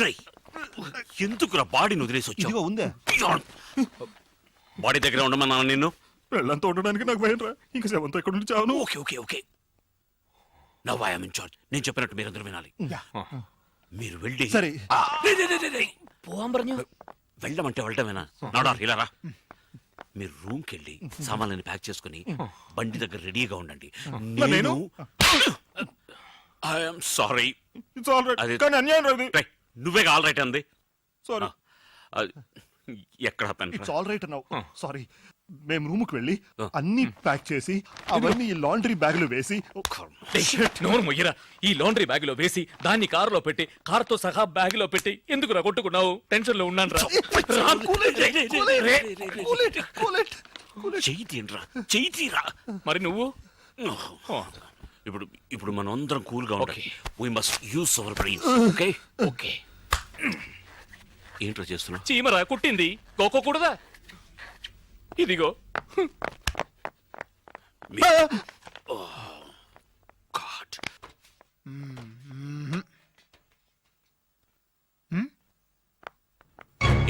రై ఎందుకురా బాడీని వదిలేసి వచ్చావు? ఉందే బాడీ దగ్గర ఉండమన్నా నిన్ను. వెళ్ళంతా ఉండడానికి నాకు భయం రా. ఇంకా సెవెంత్ ఎక్కడ నుంచి చావును. Okay okay okay now I am in charge. నేను చెప్పినట్టు మీరందరూ వినాలి. మీరు వెళ్ళి సరే പോവാൻ പറഞ്ഞു. వెళ్ళమంటే వెళ్ళటమేనా? నాడా ఇలా రా. మీరు రూమ్కి వెళ్ళి సామాన్లని ప్యాక్ చేసుకుని బండి దగ్గర రెడీగా ఉండండి. నేను I'm sorry. It's all right. కానీ అన్యాయం రాదు. నువ్వేగా ఆల్ రైట్ అంది. సారీ. ఎక్కడ ఇట్స్ ఆల్ రైట్ అన్నావు. సారీ. మేము రూమ్ కి వెళ్ళి అన్ని ప్యాక్ చేసి అవన్నీ ఈ లాండ్రీ బ్యాగ్ లో వేసి. నోరు మొయ్యరా. ఈ లాండ్రీ బ్యాగ్ లో వేసి దాన్ని కారులో పెట్టి కారుతో సహా బ్యాగ్ లో పెట్టి ఎందుకు రా కొట్టుకున్నావు? టెన్షన్ లో ఉన్నాను రా. చెయ్యి తీరా. మరి నువ్వు ఇప్పుడు ఇప్పుడు మనం అందరం కూల్ గా ఉండాలి. We must use our brains. Okay okay. ఏంట్రా చేస్తున్నావు? చీమరా కుట్టింది గోకోకూడదా? ఇదిగో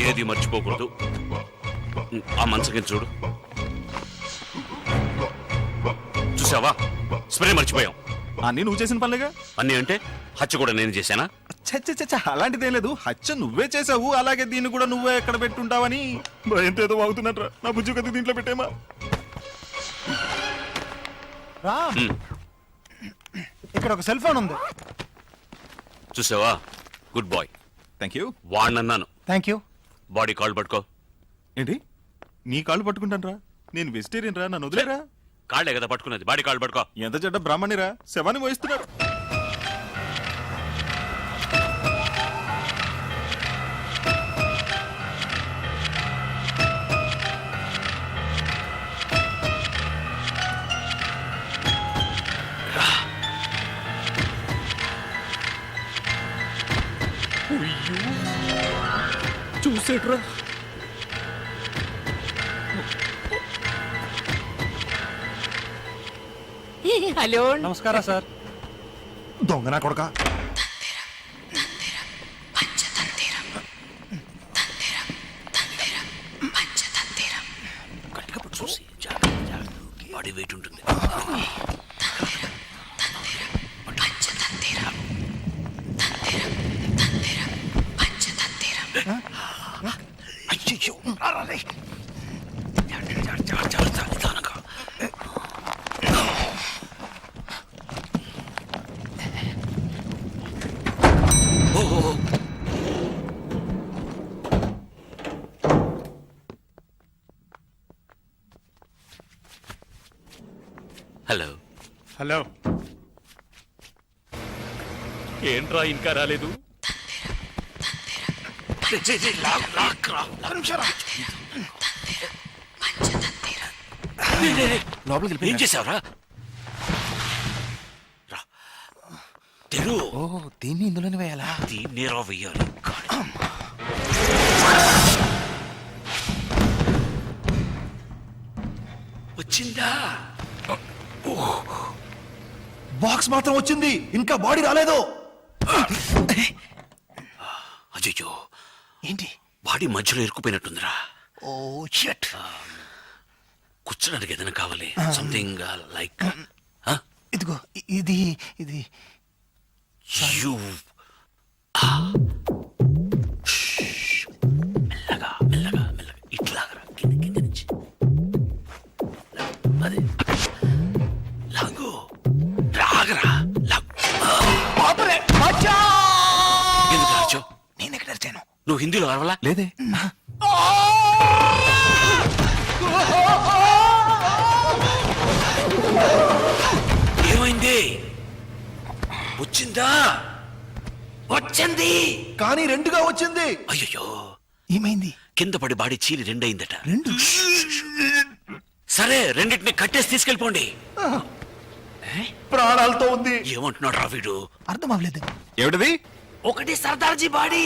ఏది మర్చిపోకూడదు. ఆ మంచకి చూడు. చూసావా స్ప్రే మర్చిపోయాం. అన్ని నువ్వు చేసిన పనులేగా. అన్నీ అంటే హత్య కూడా నేను చేశానా? చచ్చ అలాంటిదేం లేదు. హత్య నువ్వే చేసావు. అలాగే దీన్ని కూడా నువ్వే ఎక్కడ పెట్టుంటావని భయంతో ఏదో వాగుతున్నట్రా. నా బుజ్జు కత్తి దీంట్లో పెట్టేమా. ఇక్కడ ఒక సెల్ ఫోన్ ఉంది. చూసావా? Good boy. Thank you. వాడినన్నాను. Thank you. బాడీ కాల్ పట్టుకో. ఏంటి నీ కాళ్ళు పట్టుకుంటాను రా? నేను వెజిటేరియన్ రా. నన్ను వదిలేరా. కాళ్లే కదా పట్టుకున్నది. బాడీ కాల్ పట్టుకో. ఎంత చెడ్డ బ్రాహ్మణిరా. శవాన్ని మోయిస్తున్నాడు. చూసేట్రా. హలో నమస్కారం సార్. దొంగ నా కొడక. గట్టిగా పట్టు చూసి బాడీ వెయిట్ ఉంటుంది. అయ్యో హలో హలో. ఏంట్రా ఇంకా రాలేదు? ఏం చేసావురా? తెరు. దీన్ని ఇందులోనే వేయాలా? దీన్ని రా వెయ్యాలి. వచ్చిందా? బాక్స్ మాత్రం వచ్చింది. ఇంకా బాడీ రాలేదు. అయ్యో ఏంటి? బాడీ మధ్యలో ఇరుక్కుపోయినట్టుందిరా. ఓ షట్. కూర్చోడానికి ఏదైనా కావాలి. సంథింగ్ లైక్ ఇదిగో ఇది ఇది. యూ మెల్లగా మెల్లగా మెల్లగా ఇట్లాగరా. కింద నుంచి అదే లాగు. రాగరా లాగు. ఎందుకు రాచో? నేను ఎక్కడ అరిచాను? నువ్వు హిందీలో అరవలా? లేదే. ఏమైంది? వచ్చిందా? వచ్చింది కానీ రెండుగా వచ్చింది. అయ్యో ఏమైంది? కింద పడి బాడీ చీలి రెండయిందట. రెండు. సరే రెండింటిని కట్టేసి తీసుకెళ్ళిపోండి. ప్రాణాలతో ఉంది. ఏమంటున్నాడు రా వీడు? అర్థం అవ్వలేదు. ఏమిటది? ఒకటి సర్దార్జీ బాడీ.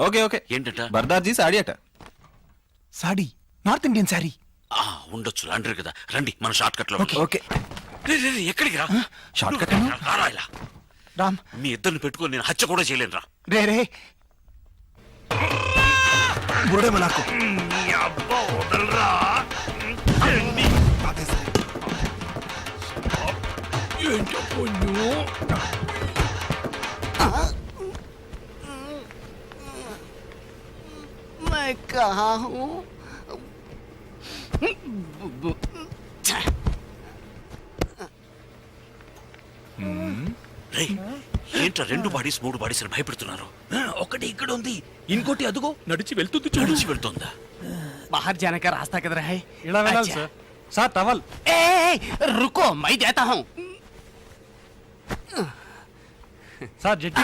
Okay okay. ఏంటట? బర్దార్జీ సాడీ అట. సాడీ. North Indian sorry. ఉండొచ్చు. లాండ్రీ కదా. రండి మన షార్ట్ కట్ లో. ఓకే. ఎక్కడికి రా? షార్ట్ కట్ రారా ఇలా. రామ్ మీ ఇద్దరిని పెట్టుకొని నేను హత్య కూడా చేయలేను రా. రే బురడే నాకు मैं कहा हूँ రేయ్, ఏంట్రా రెండు బాడీస్ మూడు బాడీస్ అని భయపెడుతున్నారు? ఒకటి ఇక్కడ ఉంది, ఇంకోటి అదుగో నడిచి వెళ్తుంది చూడు. నడిచి వెళ్తుందా? बाहर जाने का रास्ता किधर है? సార్ సార్ టవల్ ए, रुको मैं देता हूँ। సార్ జెట్టి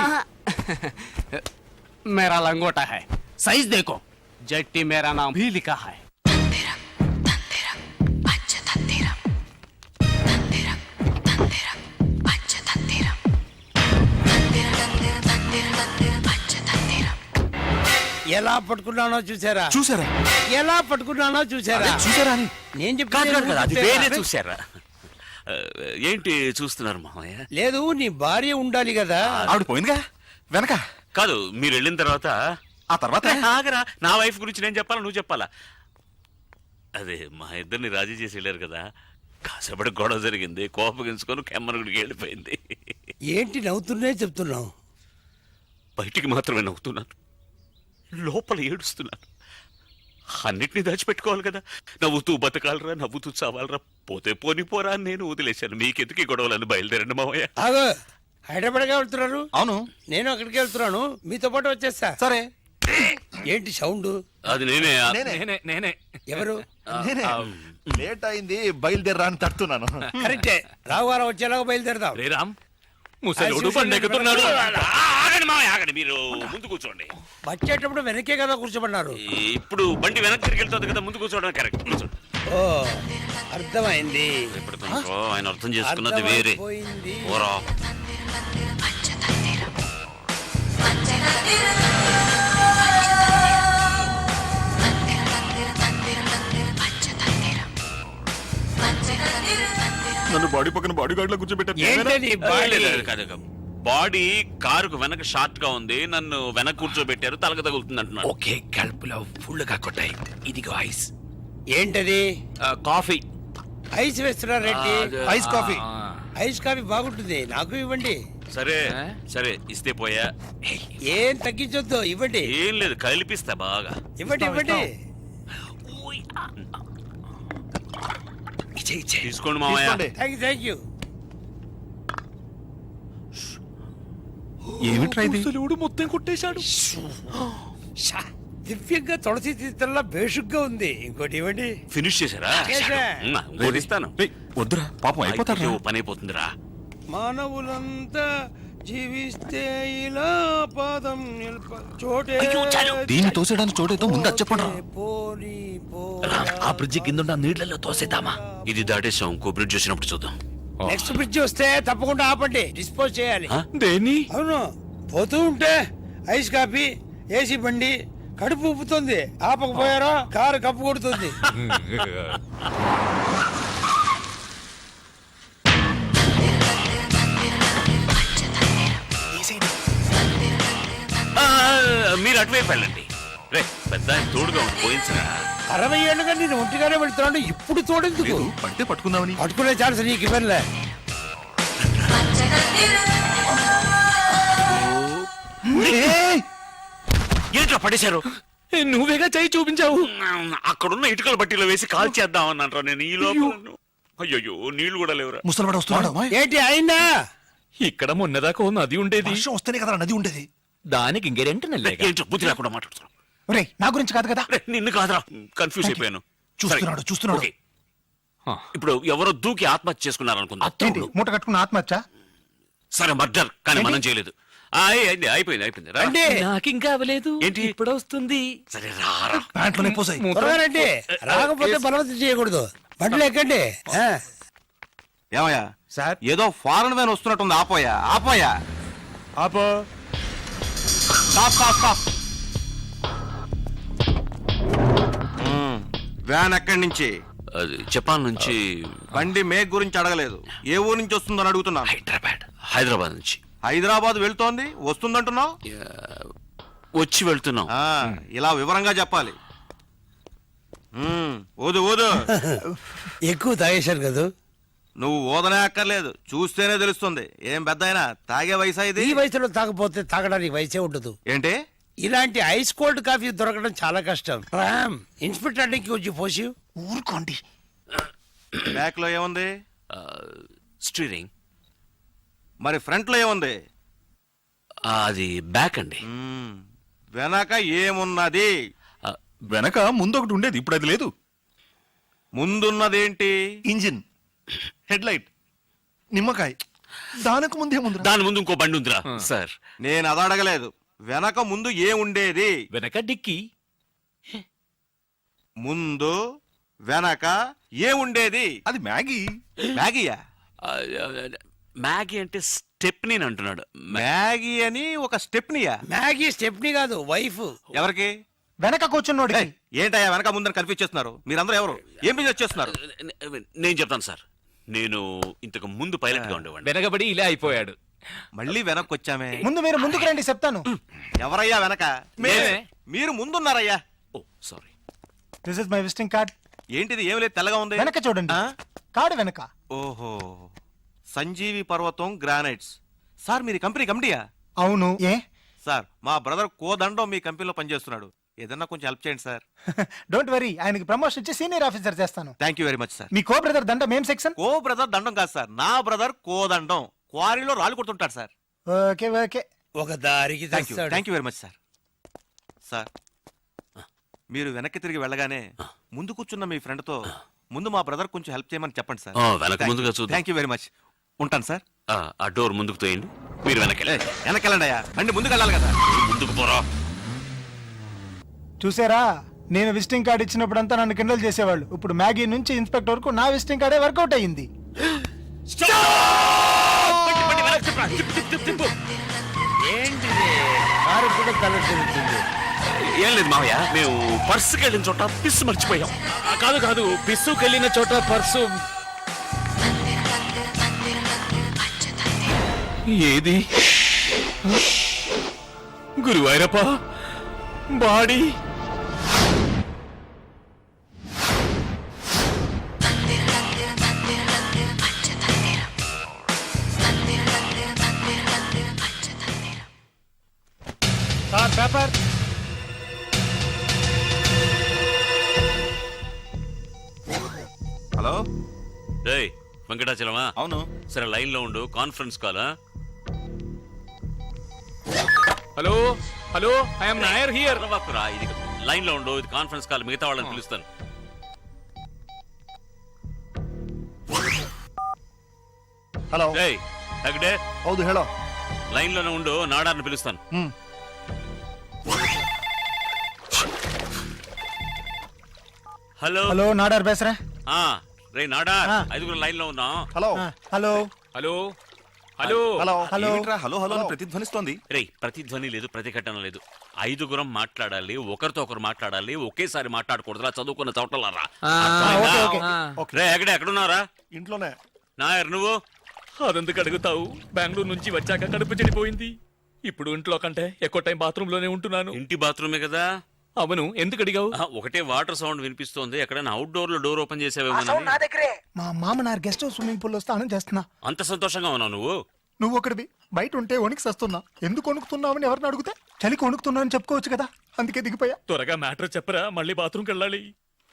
मेरा लंगोटा है, साइज देखो। जट्टी मेरा नाम भी लिखा है। ఎలా పట్టుకున్నానో చూసారా? చూసారా ఎలా పట్టుకున్నానో చూసారా? చూసారా అని నేను కాదు కాదు కాదు, అది వేరే చెప్పాను. చూసారా? ఏంటి చూస్తున్నారు మామయ్య? లేదు, నీ భార్య ఉండాలి కదా. ఆవిడ పోయిందిగా వెనక. కాదు, మీరు వెళ్ళిన తర్వాత ఆ తర్వాత ఆగరా, నా వైఫ్ గురించి నేను చెప్పాలా నువ్వు చెప్పాలా? అదే మా ఇద్దరిని రాజీ చేసి వెళ్ళారు కదా, కాసేపటి గొడవ జరిగింది, కోపగించుకొని కెమ్మరుగుడికి వెళ్ళిపోయింది. ఏంటి నవ్వుతున్నే చెప్తున్నావు? బయటికి మాత్రమే నవ్వుతున్నాను, లోపల ఏడుస్తున్నాను. అన్నిటినీ దాచిపెట్టుకోవాలి కదా. నవ్వుతూ బతకాలరా, నవ్వుతూ చావాలరా, పోతే పోని పోరా అని నేను వదిలేశాను. మీకెందుకు ఈ గొడవలని బయలుదేరండి మావయ్య. ఆగో, హైదరాబాద్గా వెళ్తున్నారు? అవును. నేను అక్కడికి వెళ్తున్నాను, మీతో పాటు వచ్చేస్తా. సరే. ఏంటి సౌండ్? అది నేనే. నేనే నేనే ఎవరు? లేట్ అయింది, బయలుదేరా అని తడుతున్నాను. కరెక్టే, రావుగారం వచ్చేలాగా బయలుదేరదాం. రే రామ్, ముసలోడు బండి ఎక్కుతున్నాడు. ఆగండి మావయ్య, ఆగండి, మీరు ముందు కూర్చోండి. వచ్చేటప్పుడు వెనకే కదా కూర్చోబడినారు. ఇప్పుడు బండి వెనక్కి తిరిగి వెళ్తుంది కదా, ముందు కూర్చోవడం కరెక్ట్. కూర్చోండి. ఓ, అర్థమైంది. ఇప్పుడు కొంచెం ఆయన అర్థం చేసుకున్నది వేరే. అర్థమైపోయింది. ఓరా నన్ను బాడీ పక్కన బాడీ గార్డ్ లో కూర్చోబెట్టారు. ఏంటి నీ బాడీ? కాదు, బాడీ కారుకు వెనక షార్ట్ గా ఉంది, నన్ను వెనక కూర్చోబెట్టారు, తలక తగులుతుంది అంటున్నాడు. ఓకే, కడుపులో ఫుల్ గా కొట్టాయి. ఇదిగో ఐస్. ఏంటది? కాఫీ. ఐస్ వేస్తున్నారేంటి? Ice coffee. ఐస్ కాఫీ బాగుంటుంది, నాకు ఇవ్వండి. సరే సరే, ఇస్తే పోయా. ఏం తగ్గించొద్దు, ఇవ్వండి. ఏం లేదు, కలిపిస్తా బాగా. ఇవ్వండి ఇవ్వండి. తీసుకోండి మామయ్య. Thank you. ఏమిట్రా ఇది? ముసలోడు మొత్తం కొట్టేశాడు. దివ్యంగా తులసి తీర్థంలా బేషుగ్గా ఉంది. ఇంకోటి ఇవ్వండి. ఫినిష్ చేశారా? చేశా. ఇంకోటి ఇస్తాను. రేయ్, వద్దురా పాపం అయిపోతాడు. అయ్యో, పని అయిపోతుందిరా. మానవులంతా జీవిస్తే ఇలా పాదం చోటే దీన్ని తోసేయడానికి చోటేదో ముందు అది చెప్పండి. పోనీ ఆ బ్రిడ్జి కింద నీళ్ళలో తోసేద్దామా? ఇది దాటేసాం, ఇంకో బ్రిడ్జ్ వచ్చినప్పుడు చూద్దాం. నెక్స్ట్ బ్రిడ్జ్ వస్తే తప్పకుండా ఆపండి, డిస్పోజ్ చేయాలి. ఆ? దేని? అవును, పోతూ ఉంటే ఐస్ కాఫీ, ఏసీ బండి కడుపు ఉప్పుతుంది. ఆపకపోయారో కారు కప్పు కొడుతుంది. ఆ, మీరు అటువైపు వెళ్ళండి. రే, పెద్ద ఆయన తోడుగా ఉంది, పోయించరా. 60 ఏళ్ళుగా నేను ఒంటిగానే వెళ్తున్నాను, ఇప్పుడు తోడెందుకు? పడితే పట్టుకుందామని. పట్టుకునే ఛాన్స్ నీకు ఇవ్వనులే. ఏంట్రా పడేశారు? నువ్వేగా చేయి చూపించావు. అక్కడున్న ఇటుకల బట్టీలో వేసి కాల్ చేద్దాం అన్నారా నేను ఈ లోపల. అయ్యో, నీళ్లు కూడా లేవురా. ముసలివాడు వస్తున్నాడు. ఏంటి అయిందా? ఇక్కడ మొన్నదాకా నది ఉండేది, వర్షం వస్తేనే కదా నది ఉండేది. దానికి ఇంకెరెంట్ ఏంటో బుద్ధి లేకుండా మాట్లాడుతున్నావు. ఒరేయ్, నా గురించి కాదు కదా. రే, నిన్ను కాదురా, కన్ఫ్యూజ్ అయిపోయాను. చూస్తున్నాడు, సరే, చూస్తున్నాడు. ఓకే. ఇప్పుడు ఎవరో దూకి ఆత్మహత్య చేసుకున్నారు అనుకుందా? ఏంటి మూట కట్టుకున్న ఆత్మహత్య? సరే, మర్డర్, కానీ మనం చేయలేదు. అయింది, అయిపోయింది రా. రండి, నాకు ఇంకా అవ్వలేదు. ఏంటి? ఇప్పుడు వస్తుంది. సరే రారా. ప్యాంట్లోనే పోసాయి. త్వరగా రండి. రాకపోతే బలవంతం చేయకూడదు. బండ్లు ఎక్కండి. ఏమయ్యా సార్, ఏదో ఫారెన్ వ్యాన్ వస్తున్నట్టుంది. ఆపోయా ఆపోయా. ఆపో. Stop stop stop. వ్యాన్ ఎక్కడి నుంచి? అది జపాన్ నుంచి. బండి మేక్ గురించి అడగలేదు, ఏ ఊరు నుంచి వస్తుందని అడుగుతున్నాను. హైదరాబాద్ నుంచి. హైదరాబాద్ వెళ్తోంది, వస్తుందంటున్నావు. వచ్చి వెళ్తున్నాం. ఆ, ఇలా వివరంగా చెప్పాలి. ఊదు ఊదు. ఎక్కువ తాగేశారు కదా. నువ్వు ఊదనే అక్కర్లేదు, చూస్తేనే తెలుస్తుంది. ఏం పెద్ద అయినా తాగే వయసా ఇది? ఈ వయసులో తాగపోతే తాగడానికి వయసే ఉండదు. ఏంటి? ఇలాంటి ఐస్ కోల్డ్ కాఫీ దొరకడం చాలా కష్టం. రామ్, ఇన్స్పెక్టర్ కి వచ్చి పోసి. ఊరుకోండి. బ్యాక్ లో ఏముంది? స్టీరింగ్. మరి ఫ్రంట్ లో ఏముంది? అది బ్యాక్ అండి. వెనక ఏమున్నది? వెనక ముందు ఒకటి ఉండేది, ఇప్పుడు అది లేదు. ముందున్నదేంటి? ఇంజిన్, హెడ్ లైట్, నిమ్మకాయ. దానికి ముందే ముందు దాని ముందు ఇంకో బండి ఉందిరా సార్. నేను అది అడగలేదు. వెనక ముందు ఏముండేది? వెనక డిక్కి. ముందు వెనక ఏముండేది? అది మ్యాగీ. మ్యాగీయా? మ్యాగీ అంటే స్టెప్ని అంటున్నాడు. మ్యాగీ అని ఒక స్టెప్నియా? మ్యాగీ స్టెప్ని కాదు, వైఫ్. ఎవరికి? వెనక కూర్చున్నోడికి. ఏయ్, ఏంటయ్యా వెనక ముందని కన్ఫ్యూజ్ చేస్తున్నారు? మీరందరూ ఎవరు? ఏం బిజినెస్ చేస్తున్నారు? నేను చెప్తాను సార్. నేను ఇంతకు ముందు పైలట్ గా ఉండేవాడిని. వెనకబడి ఇలా అయిపోయాడు. మళ్ళీ వెనక్కి వచ్చామే. ముందు మీరు ముందుకు రండి, చెప్తాను. ఎవరయ్యా వెనక? మేమే. మీరు ముందున్నారయ్యా. ఓ sorry. This is my visiting card. ఏంటిది? ఏం లేదు, తెల్లగా ఉంది. వెనక చూడండి, ఆ? కార్డు వెనక. ఓహో, సంజీవి పర్వతం గ్రానైట్స్. సార్ మీరు కంపెనీ కమిటీయా? అవును. ఏ? సార్ మా బ్రదర్ కోదండం మీ కంపెనీలో పనిచేస్తున్నాడు. ఏదన్నా కొంచెం హెల్ప్ చేయండి సార్. డోంట్ వరీ, ఆయనకి ప్రమోషన్ ఇచ్చి సీనియర్ ఆఫీసర్ చేస్తాను. Thank you very much sir. Me co brother దండ మేం సెక్షన్. కో బ్రదర్ దండం కాదు సార్, నా బ్రదర్ కోదండం. క్వారీలో రాళ్ళు కొడుతుంటాడు సార్. Okay okay. ఒక దారికి thank you very much sir. Sir మీరు వెనక్కి తిరిగి వెళ్ళగానే ముందు కూర్చున్న మీ ఫ్రెండ్ తో ముందు మా బ్రదర్ కొంచెం హెల్ప్ చేయమని చెప్పండి సార్. వెనక ముందుగా చూద్దాం. Thank you very much. ఉంటాను సార్. ఆ డోర్ ముందుకు తోయండి. మీరు వెనకెళ్ళి వెనకెళ్ళండి అయ్యా, బండి ముందుకు వెళ్ళాలి కదా. ముందుకు పోరా. చూసారా, నేను విజిటింగ్ కార్డు ఇచ్చినప్పుడంతా నన్ను కిండల్ చేసేవాళ్ళు. ఇప్పుడు మ్యాగీ నుంచి ఇన్స్పెక్టర్ వరకు నా విజిటింగ్ కార్డే వర్కౌట్ అయ్యింది. ఏంటిది? కారు కూడా తల తిరుగుతుంది. ఏం లేదు మావయ్య, మేము పర్సుకి వెళ్ళిన చోట పిస్సు మర్చిపోయాం. కాదు కాదు, పిస్సుకెళ్ళిన చోట పర్సు. ఏది? Guruvayurappa, body. Sir paper. Hello. రేయ్ వెంకటాచలమా? అవును. సరే లైన్ లో ఉండు, conference call. Hello hello, I'm Nair here. ఇది లైన్ లో ఉండు, ఇది కాన్ఫరెన్స్ కాల్. మిగతా వాళ్ళని పిలుస్తాను. హలో. రేయ్ తగ్గడే, ಹೌದು ಹೇಳೋ. లైన్ లోనే ఉండు, నాడార్ని పిలుస్తాను. హలో హలో నాడార్ బేసరా. ఆ, రే నాడార్, ఆ. 5 లైన్ లో ఉన్నాం. Hello. Hello hello hello hello. Hello. ఏమిట్రా హలో హలో అని ప్రతిధ్వనిస్తోంది? రే ప్రతిధ్వని లేదు, ప్రతిఘటన లేదు. 5 మాట్లాడాలి, ఒకరితో ఒకరు మాట్లాడాలి, ఒకేసారి మాట్లాడకూడదురా చదువుకున్న చోటలారా. Okay okay. రే ఎక్కడున్నారా? ఇంట్లోనే. నాయర్ నువ్వు? అదెందుకు అడుగుతావు? బెంగళూరు నుంచి వచ్చాక కడుపు చెడిపోయింది. ఇప్పుడు ఇంట్లో కంటే ఎక్కువ టైం బాత్రూమ్ లోనే ఉంటున్నాను. ఇంటి బాత్రూమే కదా? అవును, ఎందుకు అడిగావు? ఒకటే వాటర్ సౌండ్ వినిపిస్తోంది. ఎక్కడైనా అవుట్డోర్ లో డోర్ ఓపెన్ చేసావేమో. మా మామనార్ గెస్ట్ హౌస్ స్విమ్మింగ్ పూల్ లో స్నానం చేస్తున్నా. అంత సంతోషంగా ఉన్నావు నువ్వు? నువ్వు ఒకటివి, బయట ఉంటే వణికి సస్తున్నా. ఎందుకు వణుకుతున్నావని ఎవరిని అడిగితే చలికి వణుకుతున్నావని చెప్పుకోవచ్చు కదా, అందుకే దిగిపోయా. త్వరగా మ్యాటర్ చెప్పరా, మళ్ళీ బాత్రూమ్కి వెళ్ళాలి.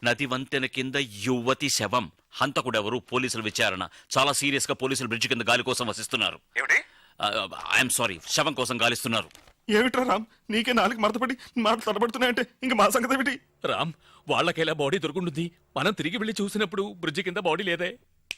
నది వంతెన కింద యువతి శవం. హంతకుడెవరు? పోలీసుల విచారణ. చాలా సీరియస్ గా పోలీసులు బ్రిడ్జ్ కింద గాలి కోసం వసిస్తున్నారు. ఐఎమ్ సారీ, శవం కోసం గాలిస్తున్నారు. ఏమిట్రా రామ్, నీకే నాలుగు మడతపడి మాటలు తడబడుతున్నాయంటే ఇంక మా సంగతి ఏమిటి? రామ్, వాళ్ళకెలా బాడీ దొరుకుంటుంది? మనం తిరిగి వెళ్ళి చూసినప్పుడు బ్రిడ్జ్ కింద బాడీ లేదే.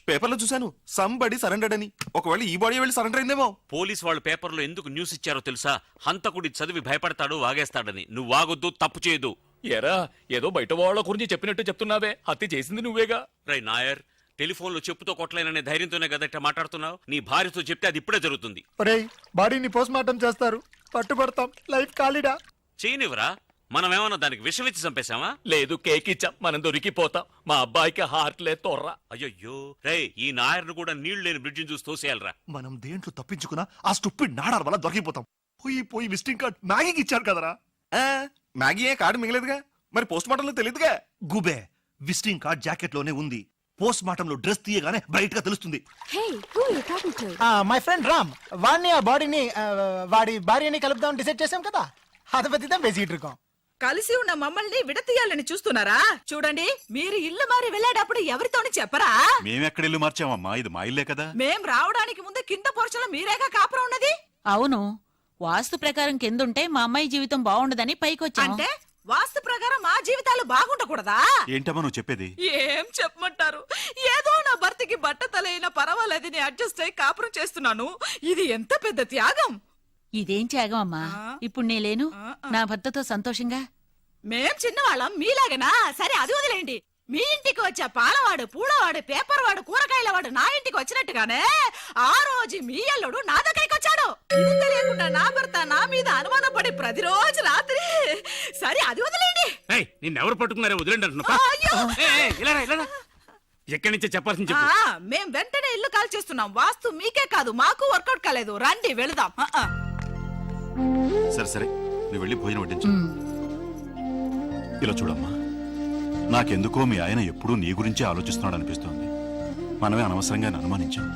పేపర్లో చూశాను, సంబడి సరెండర్డ్ అని. ఒకవేళ ఈ బాడీ వెళ్ళి సరెండర్ అయిందేమో. పోలీస్ వాళ్ళు పేపర్లో ఎందుకు న్యూస్ ఇచ్చారో తెలుసా? హంతకుడి చదివి భయపడతాడు, వాగేస్తాడని. నువ్వు వాగొద్దు, తప్పు చేయదు. ఎరా, ఏదో బయట వాళ్ళ గురించి చెప్పినట్టు చెప్తున్నావే, హత్య చేసింది నువ్వేగా. రై నాయర్, టెలిఫోన్లో చెప్పుతో కొట్టలేననే ధైర్యంతోనే కదట మాట్లాడుతున్నావు. నీ భార్యతో చెప్తే అది ఇప్పుడే జరుగుతుంది. ఒరేయ్, బాడీని పోస్ట్ మార్టం చేస్తారు, పట్టుబడతాం. లైఫ్ ఖాళీడా? చేయనివరా? మనమేమన్నా దానికి విషం ఇచ్చి చంపేశామా? లేదు, కేక్ ఇచ్చాం, మనం దొరికిపోతాం. మా అబ్బాయికి హార్ట్ లే తొర్రా. అయ్యో రే, ఈ నాయర్ను కూడా నీళ్లు లేని బ్రిడ్జిని చూసి తోసేయాలరా. మనం దేంట్లో తప్పించుకున్నా ఆ స్టూపిడ్ నాడార్ వల్ల దొరికిపోతాం. పోయి విజిటింగ్ కార్డ్ మ్యాగీకి ఇచ్చారు కదరా. మ్యాగీ ఏ కార్డు మిగలేదుగా మరి పోస్ట్ మార్టంలో తెలియదుగా. గుబే విజిటింగ్ కార్డ్ జాకెట్ లోనే ఉంది. పోస్ట్ మార్టం లో డ్రెస్ తీయగానే బ్రైట్ గా తెలుస్తుంది. Hey, who are you talking to? My friend Ram వాడిని ఆ బాడీని వాడి భార్యని కలుపుదాం డిసైడ్ చేసాం కదా, அதை பத்தி தான் பேசிட்டு இருக்கோம். కలిసి ఉన్న మమ్మల్ని విడతీయాలని చూస్తున్నారా? చూడండి, మీరు ఇల్లు మారి వెళ్ళేటప్పుడు ఎవరితోని చెప్పరా? మేమెక్కడ ఇల్లు మార్చామమ్మా, ఇది మా ఇల్లే కదా. మేం రావడానికి ముందు కింద పోర్చలో మీరేగా కాపురం ఉన్నది. అవును, వాస్తు ప్రకారం కిందుంటే మా అమ్మాయి జీవితం బాగుండదని పైకొచ్చాం. అంటే వాస్తు ప్రకారం మా జీవితాలు బాగుండకూడదా? ఏంటమ్మా నువ్వు చెప్పేది? ఏం చెప్పమంటారు? ఏదో నా భర్తకి బట్ట తలైనా పర్వాలేదని అడ్జస్ట్ అయి కాపురం చేస్తున్నాను. ఇది ఎంత పెద్ద త్యాగం. ఇదేం త్యాగం అమ్మా, ఇప్పుడు నేలేను నా భర్తతో సంతోషంగా. మేం చిన్నవాళ్ళం మీలాగనా? సరే అది వదిలేండి. మీ ఇంటికి వచ్చే పాలవాడు, పూలవాడు, పేపర్ వాడు, కూరగాయల వాడు నా ఇంటికి వచ్చినట్టుగానే ఆ రోజు మీ అల్లుడు నా దగ్గరికి వచ్చాడు. ఇది తెలియకుండా నా భర్త నా మీద అనుమానపడి ప్రతిరోజు రాత్రి. సరే అది వదిలేండి. నిన్నెవరు పట్టుకున్నారో వదిలేండి అంటున్నా. అయ్యో! ఎక్కడి నుంచే చెప్పాల్సింది ఆ, చెప్పు. మేం వెంటనే ఇల్లు కాల్ చేస్తున్నాం. వాస్తు మీకే కాదు మాకు వర్కౌట్ కాలేదు. రండి వెళదాం. సరే సరే, నువ్వు వెళ్ళి భోజనం వడ్డించు. ఇలా చూడమ్మా, నాకెందుకో మీ ఆయన ఎప్పుడూ నీ గురించే ఆలోచిస్తున్నాడు అనిపిస్తోంది. మనమే అనవసరంగా అనుమానించాం.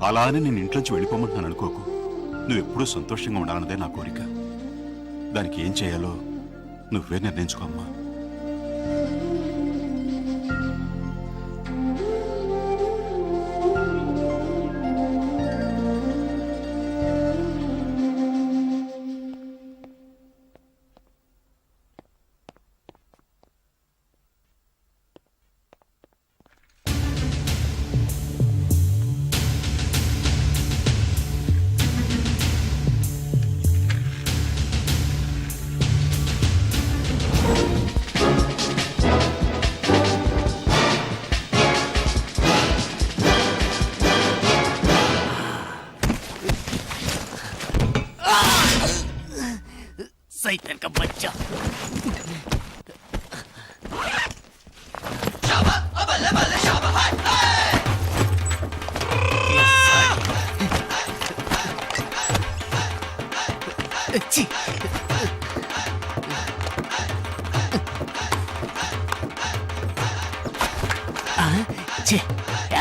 అలా అని నేను ఇంట్లోంచి వెళ్ళిపోమంటున్నాను అనుకోకు. నువ్వెప్పుడూ సంతోషంగా ఉండాలన్నదే నా కోరిక. దానికి ఏం చేయాలో నువ్వే నిర్ణయించుకో అమ్మా. सैतन का बच्चा.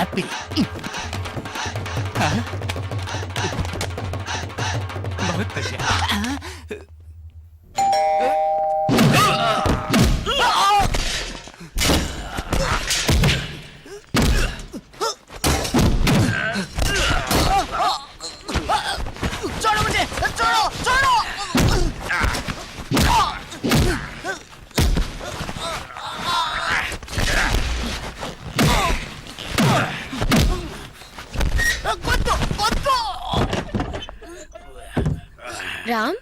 Happy. बहुत अच्छा. రామ్,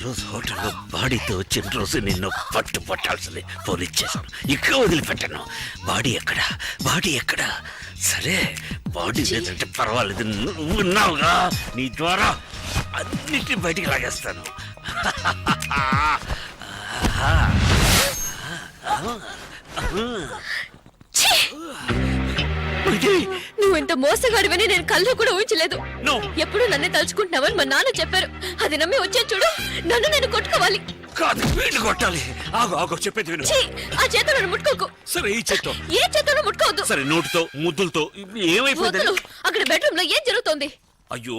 రోజు హోటల్లో బాడీతో వచ్చిన రోజు నిన్ను పట్టాల్సింది పోలీస్ చేశాను. ఇక్కడ వదిలిపెట్టాను. బాడీ ఎక్కడ? సరే, బాడీ లేదంటే పర్వాలేదు. నువ్వు ఉన్నావుగా, నీ ద్వారా అన్నిటిని బయటికి లాగేస్తాను. నువ్వెంత మోసగాడివని నేను కళ్ళు కూడా ఊహించలేదు. ఎప్పుడు నన్నే తలుచుకుంటున్నావని మా నాన్న చెప్పారు. అది నమ్మి వచ్చే చూడు, నన్ను నేను కొట్టుకోవాలి. కాదు, వీడిని కొట్టాలి. ఆగో చెప్పేది విను. ఆ చేతో నన్ను ముట్టుకోకు. సరే, ఈ చేత్తో. ఏ చేతోనూ ముట్టుకోవద్దు. సరే, నోటితో, ముద్దులతో. ఏమైపోయింది? వద్దు. అక్కడ బెడ్రూమ్ లో ఏం జరుగుతోంది? అయ్యో,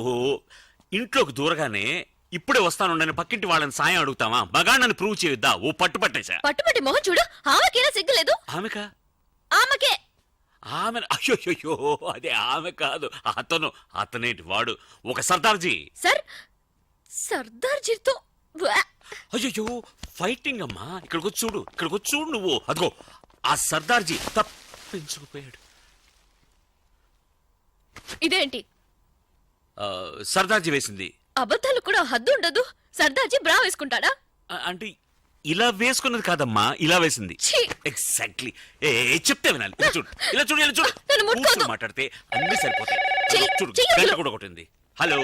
ఇంట్లోకి దూరగానే ఇప్పుడే వస్తానుండని పక్కింటి వాళ్ళని సాయం అడుగుతావా? మగాళ్ళని ప్రూవ్ చేయొద్దా? ఓ పట్టుపట్టేశా. పట్టుపట్టి మొహం చూడు. ఆమెకేనా సిగ్గులేదు? ఆమెకా? ఆమెకే. ఆమె? అయ్యో, అదే ఆమె కాదు, అతనేటి వాడు, ఒక సర్దార్జీ. సర్దార్జీతో అయ్యో, ఫైటింగ్ అమ్మా. ఇక్కడికి వచ్చి చూడు నువ్వు. అదిగో ఆ సర్దార్జీ తప్పించుకుపోయాడు. ఇదేంటి? సర్దార్జీ వేసింది. అబద్ధాలు కూడా హద్దు ఉండదు. సర్దార్జీ బ్రా వేసుకుంటాడా? అంటే ఇలా వేసుకున్నది కాదమ్మా, ఇలా వేసింది. ఎగ్జాక్ట్లీ. చెప్తే వినాలి. ఇలా చూడు. కూర్చొని మాట్లాడితే అన్ని సరిపోతాయి. చూడు, గంట కూడా కొట్టింది. హలో.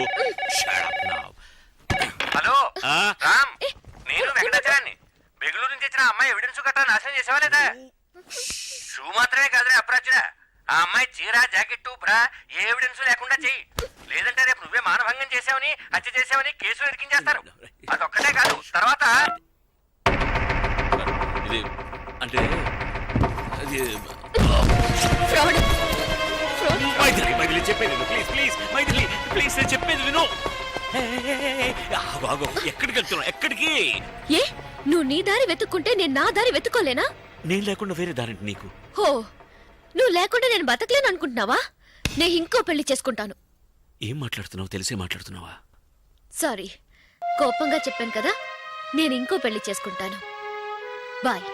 హలో రామ్, నేను వెంకటాచలాన్ని. బెంగళూరు నుంచి వచ్చిన అమ్మాయి ఎవిడెన్స్ గట్రా నాశనం చేసావా లేదా? షూ మాత్రమే కాదురా అప్రాచుడా, ఆ అమ్మాయి చీర జాకెట్ బ్రా ఏ ఎవిడెన్స్ లేకుండా చెయ్యి, లేదంటే రేపు నువ్వే మానభంగం చేసావని హత్య చేసావని కేసులు ఇరికించేస్తారు. అదొక్కటే కాదు, తర్వాత ఇది అంటే అది ఫ్రాడ్ ఫ్రాడ్ మైథిలి మైథిలి చెప్పేది విను. ప్లీజ్ ప్లీజ్ మైథిలి ప్లీజ్ నేను చెప్పేది విను. హే, హే, హే, హే. ఆగు, ఆగు. ఎక్కడికి వెళ్తున్నావు? ఎక్కడికి? ఏ నువ్వు నీ దారి వెతుక్కుంటే నేను నా దారి వెతుక్కోలేనా? నేను లేకుండా వేరే దారింటి నీకు. హో నువ్వు లేకుండా నేను బతకలేను అనుకుంటున్నావా? నేను ఇంకో పెళ్లి చేసుకుంటాను. ఏం మాట్లాడుతున్నావు? తెలిసే మాట్లాడుతున్నావా? సారీ, కోపంగా చెప్పాను కదా. నేను ఇంకో పెళ్లి చేసుకుంటాను. బాయ్.